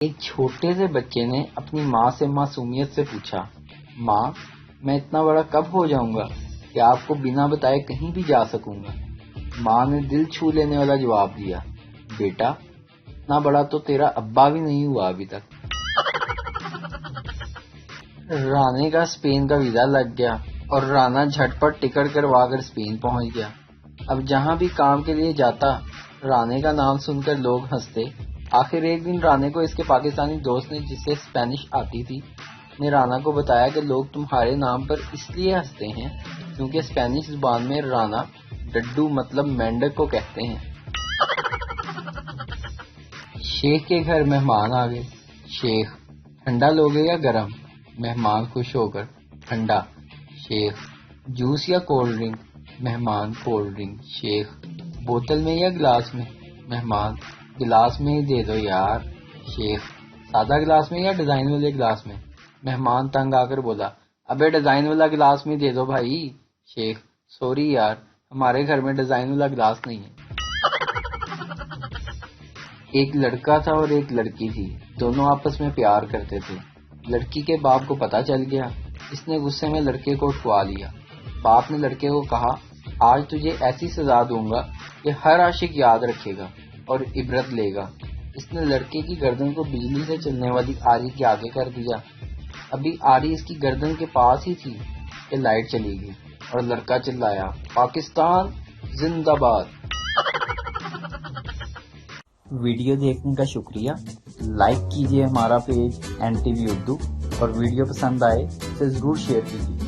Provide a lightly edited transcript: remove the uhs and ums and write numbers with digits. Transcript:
ایک چھوٹے سے بچے نے اپنی ماں سے معصومیت سے پوچھا، ماں میں اتنا بڑا کب ہو جاؤں گا کہ آپ کو بنا بتائے کہیں بھی جا سکوں گا؟ ماں نے دل چھو لینے والا جواب دیا، بیٹا اتنا بڑا تو تیرا ابا بھی نہیں ہوا ابھی تک۔ رانے کا اسپین کا ویزا لگ گیا اور رانا جھٹ پٹ ٹکٹ کروا کر اسپین پہنچ گیا۔ اب جہاں بھی کام کے لیے جاتا رانے کا نام سن کر لوگ ہنستے۔ آخر ایک دن رانے کو اس کے پاکستانی دوست نے، جسے اسپینش آتی تھی، نے رانا کو بتایا کہ لوگ تمہارے نام پر اس لیے ہنستے ہیں کیونکہ اسپینش زبان میں رانا ڈڈو مطلب مینڈک کو کہتے ہیں۔ شیخ کے گھر مہمان آ گئے۔ شیخ ٹھنڈا لوگے یا گرم؟ مہمان خوش ہو کر ٹھنڈا۔ شیخ جوس یا کولڈ ڈرنک؟ مہمان کولڈ ڈرنک۔ شیخ بوتل میں یا گلاس میں؟ مہمان گلاس میں ہی دے دو یار۔ شیخ سادہ گلاس میں یا ڈیزائن والے گلاس میں؟ مہمان تنگ آ کر بولا، ابے ڈیزائن والا گلاس میں دے دو بھائی۔ شیخ سوری یار، ہمارے گھر میں ڈیزائن والا گلاس نہیں ہے۔ ایک لڑکا تھا اور ایک لڑکی تھی، دونوں آپس میں پیار کرتے تھے۔ لڑکی کے باپ کو پتہ چل گیا، اس نے غصے میں لڑکے کو اٹھوا لیا۔ باپ نے لڑکے کو کہا، آج تجھے ایسی سزا دوں گا کہ ہر عاشق یاد رکھے گا اور عبرت لے گا۔ اس نے لڑکے کی گردن کو بجلی سے چلنے والی آری کے آگے کر دیا۔ ابھی آری اس کی گردن کے پاس ہی تھی کہ لائٹ چلی گئی اور لڑکا چلایا، پاکستان زندہ باد۔ ویڈیو دیکھنے کا شکریہ۔ لائک کیجیے ہمارا پیج NTV اردو، اور ویڈیو پسند آئے تو ضرور شیئر کیجیے۔